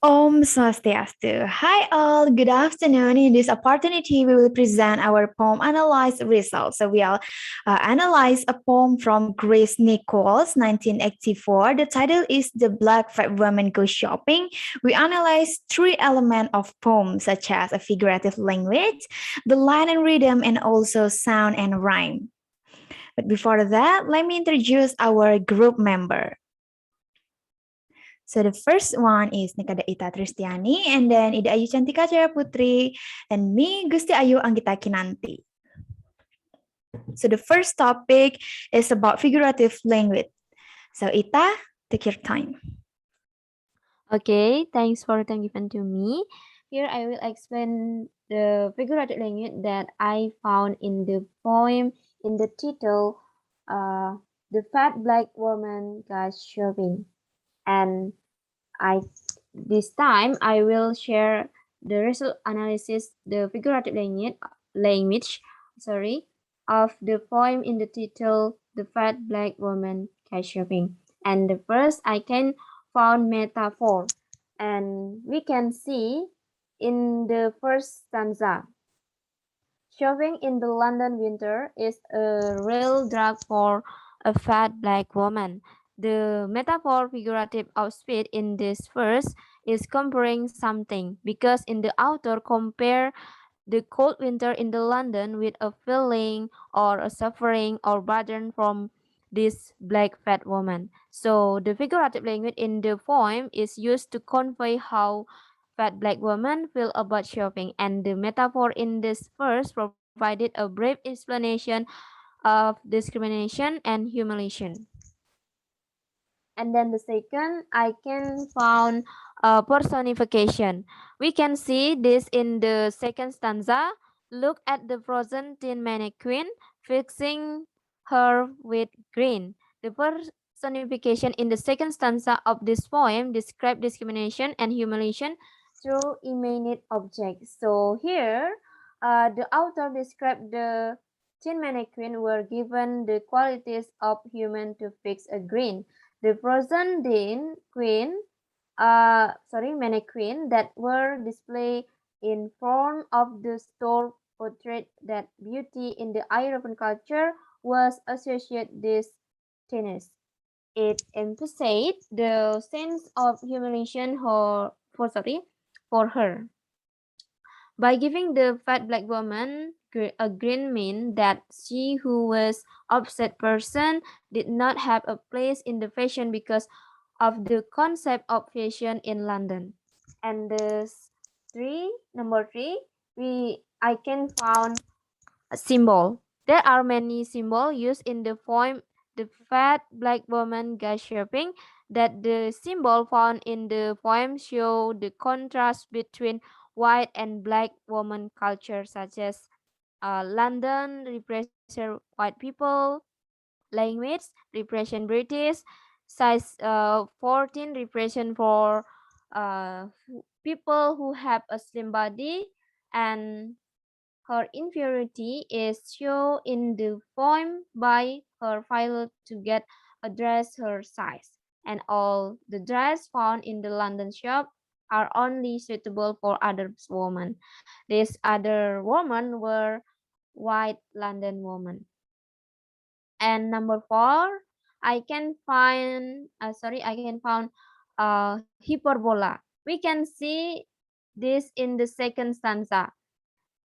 Om Swastiastu. Hi all, good afternoon. In this opportunity, we will present our poem analyze results. So we'll analyze a poem from Grace Nichols, 1984. The title is The Black Fat Woman Go Shopping. We analyze three elements of poem such as a figurative language, the line and rhythm, and also sound and rhyme. But before that, let me introduce our group member. So the first one is Ita Tristiani, and then Ida Ayu Cantika Putri, and me, Gusti Ayu Anggita Kinanti. So the first topic is about figurative language. So Ita, take your time. Okay, thanks for the time given to me. Here I will explain the figurative language that I found in the poem in the title, The Fat Black Woman Goes Shopping. And this time I will share the result analysis, the figurative language, of the poem in the title, The Fat Black Woman Goes Shopping. And the first I can found metaphor, and we can see in the first stanza, shopping in the London winter is a real drug for a fat black woman. The metaphor figurative outfit in this verse is comparing something, because in the author compare the cold winter in the London with a feeling or a suffering or burden from this black fat woman. So the figurative language in the poem is used to convey how fat black women feel about shopping, and the metaphor in this verse provided a brief explanation of discrimination and humiliation. And then the second, I can found personification. We can see this in the second stanza. Look at the frozen tin mannequin, fixing her with green. The personification in the second stanza of this poem describe discrimination and humiliation through inanimate objects. So here, the author described the tin mannequin were given the qualities of human to fix a green. The frozen mannequin that were displayed in front of the store portrayed that beauty in the European culture was associated with tennis. It emphasized the sense of humiliation for her. By giving the fat black woman a green mean that she who was upset person did not have a place in the fashion because of the concept of fashion in London. And number three, I can found a symbol. There are many symbols used in the poem The Fat Black Woman Goes Shopping, that the symbol found in the poem show the contrast between white and black woman culture, such as London represent white people, language represent British, size 14 represent for people who have a slim body, and her inferiority is shown in the poem by her failure to get a dress her size, and all the dress found in the London shop are only suitable for other women. These other women were white London women. And number four, I can found hyperbola. We can see this in the second stanza.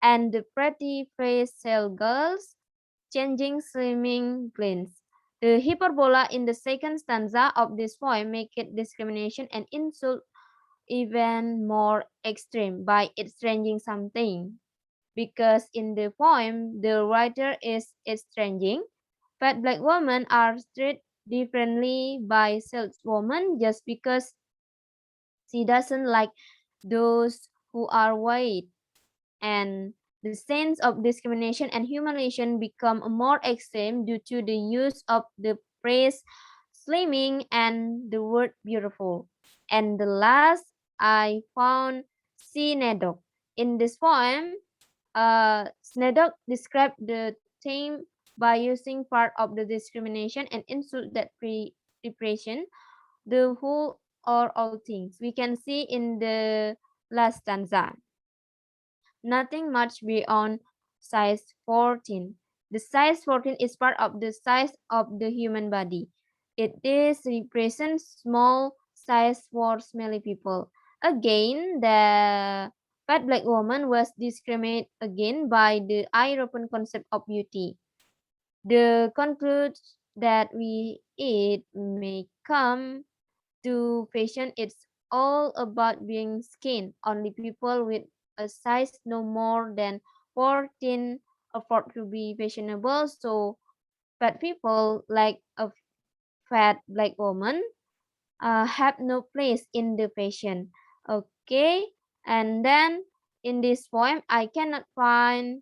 And the pretty face cell girls changing swimming glints. The hyperbola in the second stanza of this poem make it discrimination and insult even more extreme by exchanging something. Because in the poem, the writer is exchanging. Fat black women are treated differently by saleswomen just because she doesn't like those who are white, and the sense of discrimination and humiliation become more extreme due to the use of the phrase slimming and the word beautiful. And the last, I found Snedok. In this poem, Snedok described the theme by using part of the discrimination and insult that repression the whole or all things. We can see in the last stanza. Nothing much beyond size 14. The size 14 is part of the size of the human body. It is represents small size for smelly people. Again, the fat black woman was discriminated again by the European concept of beauty. The conclude that we eat may come to fashion, it's all about being skin. Only people with a size no more than 14 afford to be fashionable. So fat people like a fat black woman have no place in the fashion. Okay, and then in this poem, I cannot find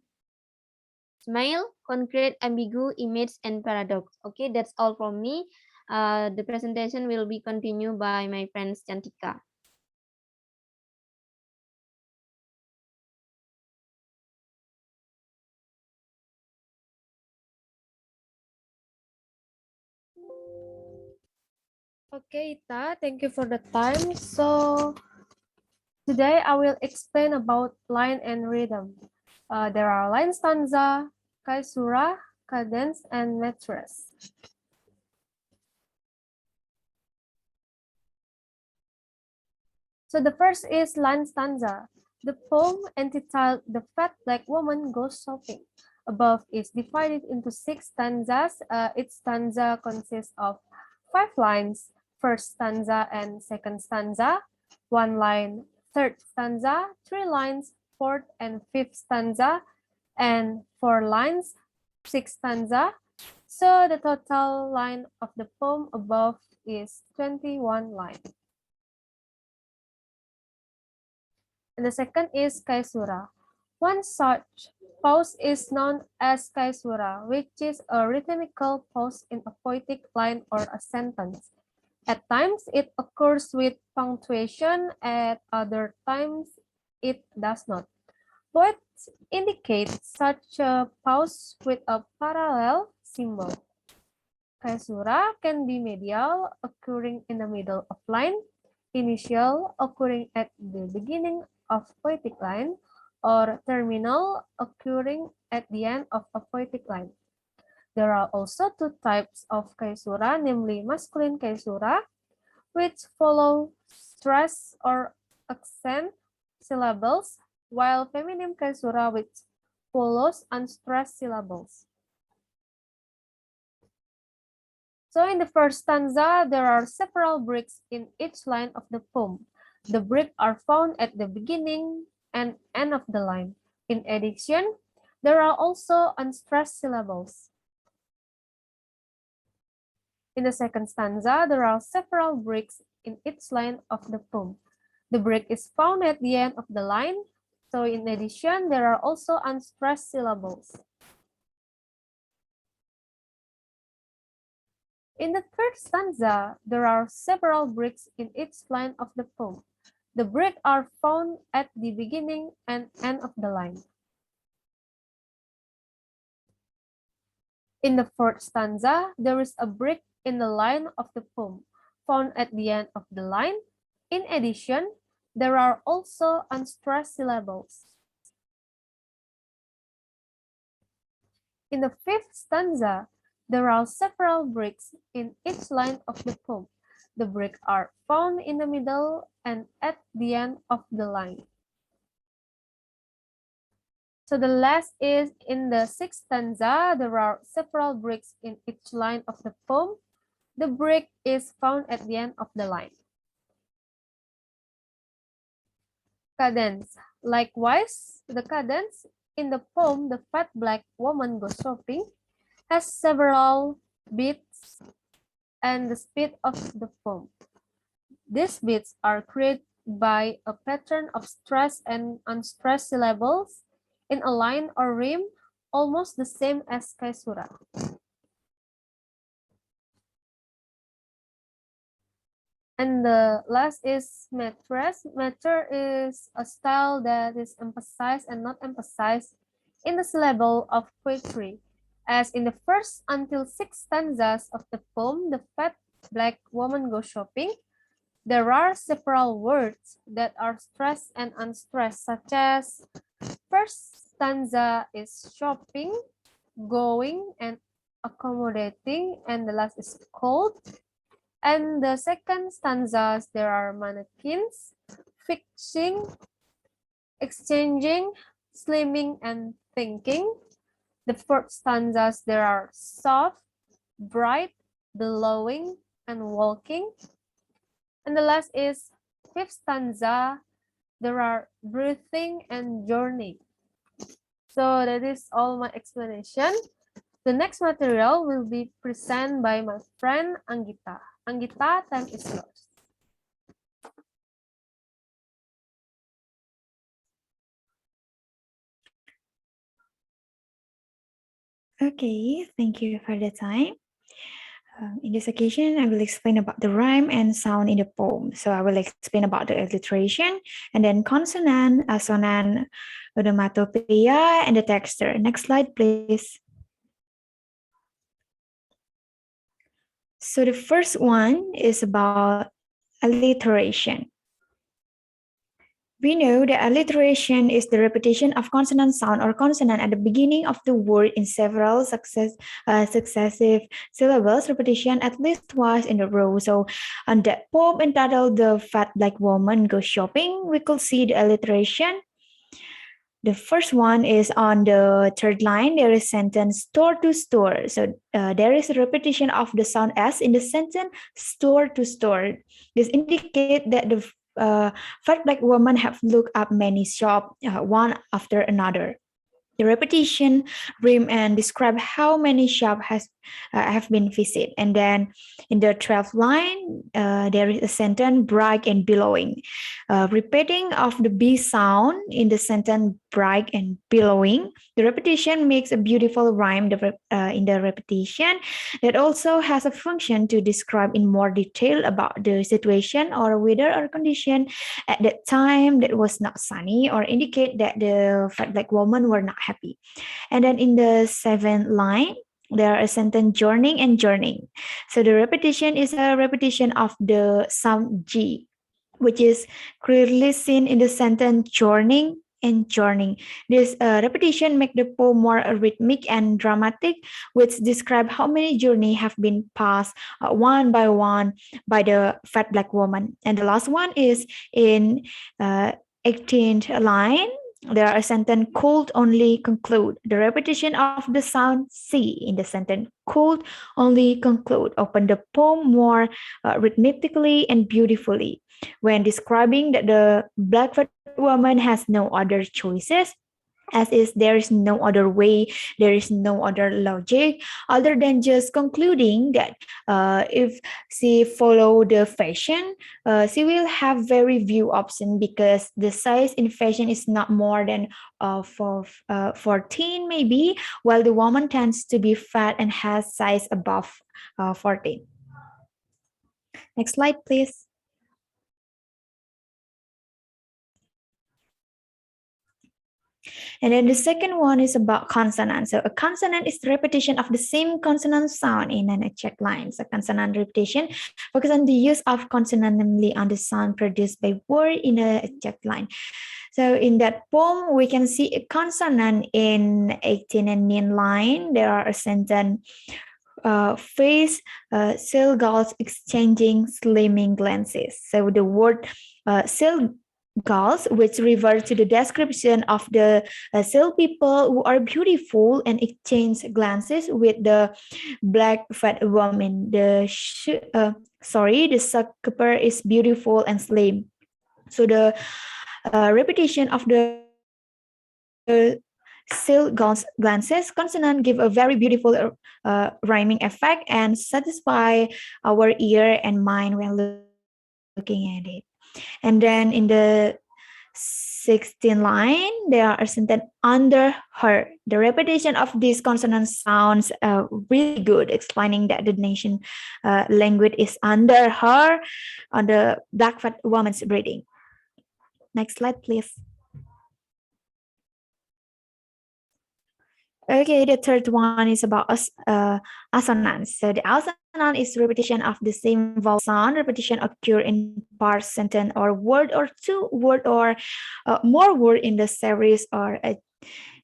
smile, concrete, ambigu, image, and paradox. Okay, that's all from me. The presentation will be continued by my friend Cantika. Okay, Ita, thank you for the time. So today I will explain about line and rhythm. There are line stanza, caesura, cadence, and metres. So the first is line stanza. The poem entitled "The Fat Black Woman Goes Shopping" above is divided into 6 stanzas. Each stanza consists of 5 lines, first stanza and second stanza, 1 line, third stanza, 3 lines, fourth and fifth stanza, and 4 lines, sixth stanza. So the total line of the poem above is 21 lines. And the second is CAESURA. One such pause is known as CAESURA, which is a rhythmical pause in a poetic line or a sentence. At times, it occurs with punctuation, at other times, it does not. Poets indicate such a pause with a parallel symbol. Caesura can be medial, occurring in the middle of line, initial, occurring at the beginning of poetic line, or terminal, occurring at the end of a poetic line. There are also 2 types of caesura, namely masculine caesura, which follow stress or accent syllables, while feminine caesura, which follows unstressed syllables. So in the first stanza, there are several breaks in each line of the poem. The breaks are found at the beginning and end of the line. In addition, there are also unstressed syllables. In the second stanza, there are several breaks in each line of the poem. The break is found at the end of the line, so in addition, there are also unstressed syllables. In the third stanza, there are several breaks in each line of the poem. The breaks are found at the beginning and end of the line. In the fourth stanza, there is a break in the line of the poem, found at the end of the line. In addition, there are also unstressed syllables. In the fifth stanza, there are several breaks in each line of the poem. The breaks are found in the middle and at the end of the line. So the last is in the sixth stanza, there are several breaks in each line of the poem. The break is found at the end of the line. Cadence. Likewise, the cadence in the poem "The Fat Black Woman Goes Shopping" has several beats and the speed of the poem. These beats are created by a pattern of stressed and unstressed syllables in a line or rhyme, almost the same as caesura. And the last is metres. Meter is a style that is emphasized and not emphasized in the syllable of poetry. As in the first until sixth stanzas of the poem, "The Fat Black Woman Goes Shopping," There are several words that are stressed and unstressed, such as first stanza is shopping, going, and accommodating, and the last is cold. And the second stanzas, there are mannequins, fixing, exchanging, slimming, and thinking. The fourth stanzas, there are soft, bright, blowing, and walking. And the last is fifth stanza, there are breathing and journey. So that is all my explanation. The next material will be presented by my friend Anggita. Anggita, time is yours. Okay, thank you for the time. In this occasion, I will explain about the rhyme and sound in the poem. So I will explain about the alliteration and then consonant, assonance, onomatopoeia, and the texture. Next slide, please. So the first one is about alliteration. We know that alliteration is the repetition of consonant sound or consonant at the beginning of the word in several successive syllables, repetition at least twice in a row. So on that poem entitled The Fat Black Woman Goes Shopping, we could see the alliteration. The first one is on the third line. There is sentence store to store. So there is a repetition of the sound S in the sentence store to store. This indicates that the fat black woman have looked up many shops, one after another. The repetition rhyme and describe how many shops have been visited. And then in the 12th line, there is a sentence bright and billowing. Repeating of the B sound in the sentence bright and billowing. The repetition makes a beautiful rhyme in the repetition that also has a function to describe in more detail about the situation or weather or condition at that time that was not sunny or indicate that the fat black woman were not happy. And then in the 7th line, there are a sentence journeying and journeying. So the repetition is a repetition of the sound G, which is clearly seen in the sentence journeying and journeying. This repetition make the poem more rhythmic and dramatic, which describe how many journey have been passed one by one by the fat black woman. And the last one is in 18th line. There are a sentence could only conclude. The repetition of the sound C in the sentence could only conclude open the poem more rhythmically and beautifully. When describing that the black fat woman has no other choices, as is there is no other way, there is no other logic other than just concluding that if she follow the fashion, she will have very few options because the size in fashion is not more than 14 maybe, while the woman tends to be fat and has size above 14. Next slide, please. And then the second one is about consonant. So a consonant is the repetition of the same consonant sound in an exact line. So consonant repetition focuses on the use of consonant, namely on the sound produced by word in an exact line. So in that poem, we can see a consonant in 18 and 9 line. There are a sentence face seagulls exchanging slimming glances. So the word seagulls, which refers to the description of the seal people who are beautiful and exchange glances with the black fat woman. The shopkeeper is beautiful and slim. So the repetition of the seal glances consonant give a very beautiful rhyming effect and satisfy our ear and mind when looking at it. And then in the 16th line, there are a sentence under her. The repetition of this consonant sounds really good, explaining that the nation language is under her, on the black fat woman's breathing. Next slide, please. Okay, the third one is about assonance. So the assonance is repetition of the same vowel sound. Repetition occur in part, sentence, or word, or two word, or more word in the series or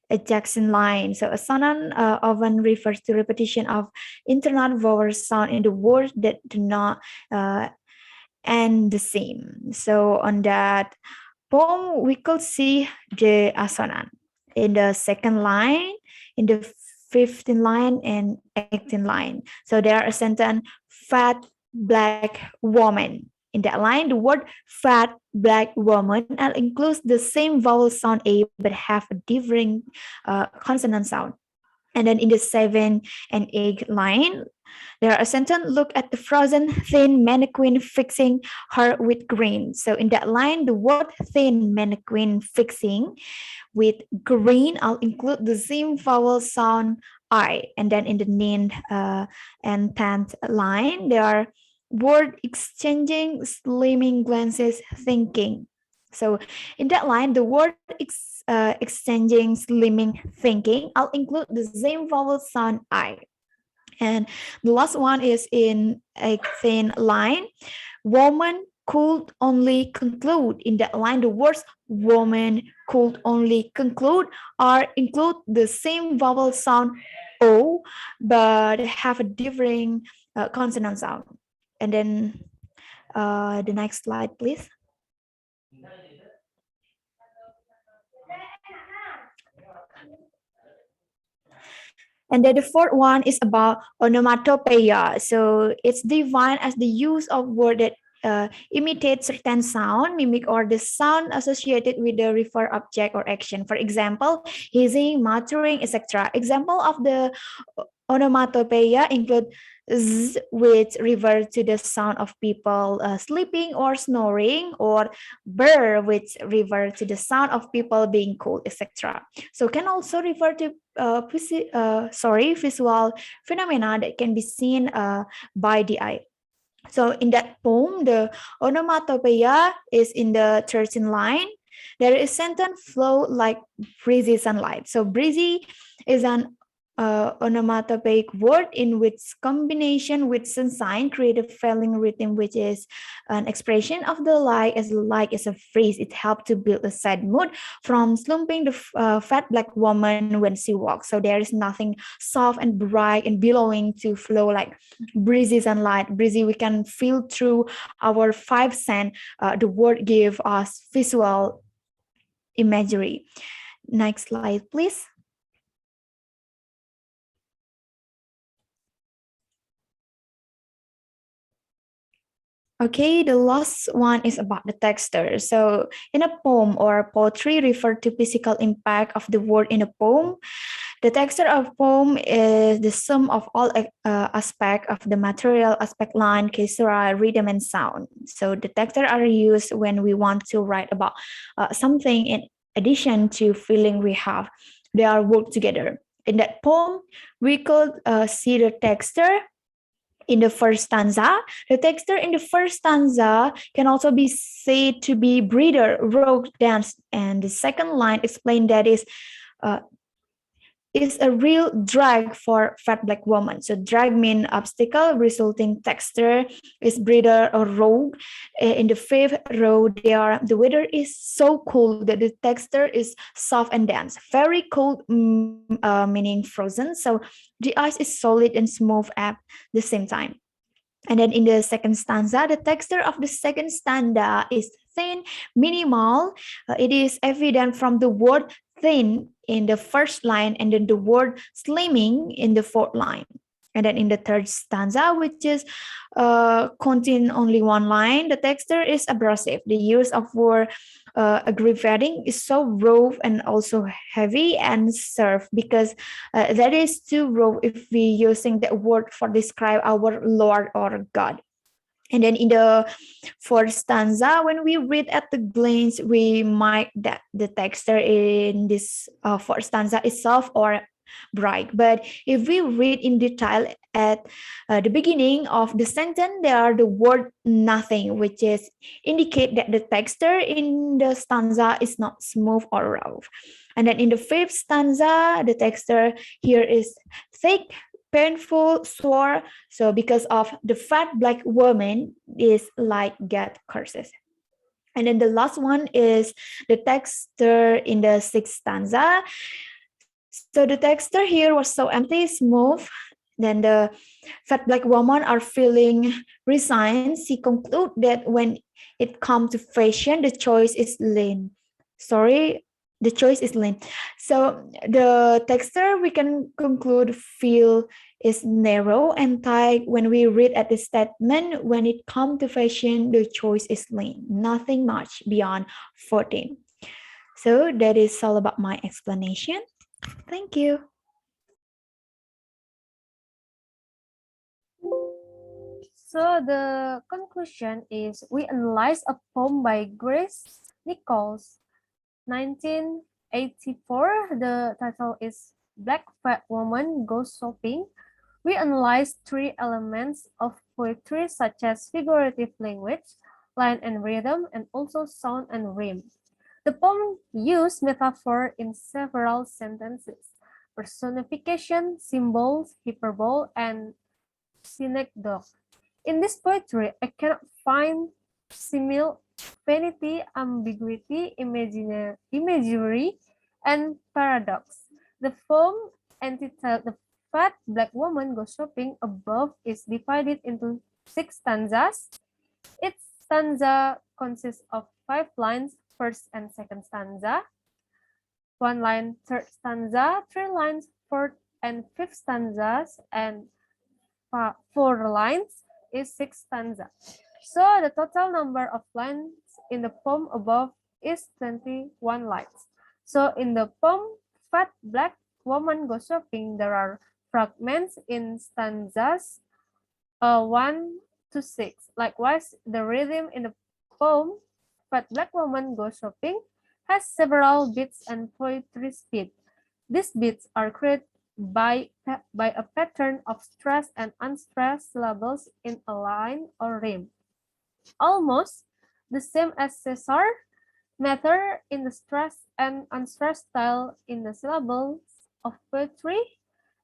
adjacent line. So assonance often refers to repetition of internal vowel sound in the words that do not end the same. So on that poem, we could see the assonance in the second line, in the 15th line, and 18th line. So there are a sentence, fat black woman. In that line, the word fat black woman includes the same vowel sound A but have a differing consonant sound. And then in the 7th and 8th line, there are a sentence, look at the frozen thin mannequin fixing her with green. So in that line, the word thin mannequin fixing with green, I'll include the same vowel sound I. And then in the 9th and 10th line, there are word exchanging, slimming glances, thinking. So in that line, the word exchanging, slimming, thinking, I'll include the same vowel sound I. And the last one is in a thin line. Woman could only conclude. In that line, the words woman could only conclude or include the same vowel sound O, but have a differing consonant sound. And then the next slide, please. And then the fourth one is about onomatopoeia. So it's defined as the use of word that imitate certain sound, mimic, or the sound associated with the referred object or action. For example, hissing, muttering, etc. Example of the onomatopoeia include z, which refer to the sound of people sleeping or snoring, or burr, which refer to the sound of people being cold, etc. So can also refer to visual phenomena that can be seen by the eye. So in that poem, the onomatopoeia is in the 13th line. There is sentence flow like breezy sunlight. So breezy is an onomatopoeic word in which combination with sunshine create a feeling rhythm, which is an expression of the like as a phrase. It helps to build a sad mood from slumping the fat black woman when she walks. So there is nothing soft and bright and billowing to flow like breezy sunlight. Breezy we can feel through our five sense. The word give us visual imagery. Next slide, please. Okay, the last one is about the texture. So, in a poem or poetry, refer to physical impact of the word in a poem. The texture of poem is the sum of all aspect of the material aspect, line, caesura, rhythm, and sound. So, the texture are used when we want to write about something in addition to feeling we have. They are worked together. In that poem, we could see the texture in the first stanza. The texture in the first stanza can also be said to be breather, rogue, dance, and the second line explain that uh, is a real drag for fat black woman. So drag mean obstacle, resulting texture is breather or rogue. In the fifth row, the weather is so cold that the texture is soft and dense. Very cold, meaning frozen. So the ice is solid and smooth at the same time. And then in the second stanza, the texture of the second stanza is thin, minimal. It is evident from the word thin in the first line and then the word slimming in the fourth line. And then in the third stanza, which is contain only one line, the texture is abrasive. The use of word aggravating is so rough and also heavy and serve because that is too rough if we using that word for describe our Lord or God. And then in the fourth stanza, when we read at the glance, we might that the texture in this fourth stanza is soft or bright. But if we read in detail at the beginning of the sentence, there are the word nothing, which is indicate that the texture in the stanza is not smooth or rough. And then in the fifth stanza, the texture here is thick, painful, sore. So because of the fat black woman is like God curses. And then the last one is the texture in the sixth stanza. So the texture here was so empty, smooth. Then the fat black woman are feeling resigned. She conclude that when it comes to fashion, the choice is lean. Sorry, the choice is lean. So the texture we can conclude feel is narrow and tight. When we read at the statement, when it comes to fashion, the choice is lean. Nothing much beyond 14. So that is all about my explanation. Thank you. So the conclusion is we analyze a poem by Grace Nichols, 1984. The title is Black Fat Woman Goes Shopping. We analyze three elements of poetry such as figurative language, line and rhythm, and also sound and rhyme. The poem used metaphor in several sentences, personification, symbols, hyperbole, and synecdoche. In this poetry, I cannot find simile, vanity, ambiguity, imagery, and paradox. The poem entitled The Fat Black Woman Goes Shopping above is divided into 6 stanzas. Each stanza consists of 5 lines, first and second stanza, 1 line, third stanza, 3 lines, fourth and fifth stanzas, and 4 lines is 6 stanza. So the total number of lines in the poem above is 21 lines. So in the poem Fat Black Woman Goes Shopping, there are fragments in stanzas 1 to 6. Likewise, the rhythm in the poem Fat Black Woman Goes Shopping has several beats and poetry speed. These beats are created by a pattern of stressed and unstressed syllables in a line or rhyme. Almost the same as Caesar method in the stressed and unstressed style in the syllables of poetry,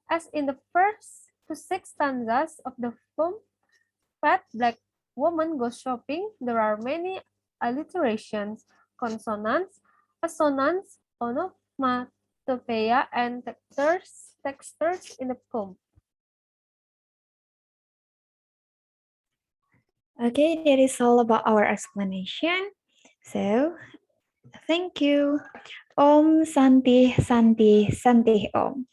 as in the first to 6 stanzas of the poem Fat Black Woman Goes Shopping, there are many alliterations, consonants, assonance, onomatopoeia, and textures in the poem. Okay, that is all about our explanation. So, thank you. Om Santi Santi Santi Om.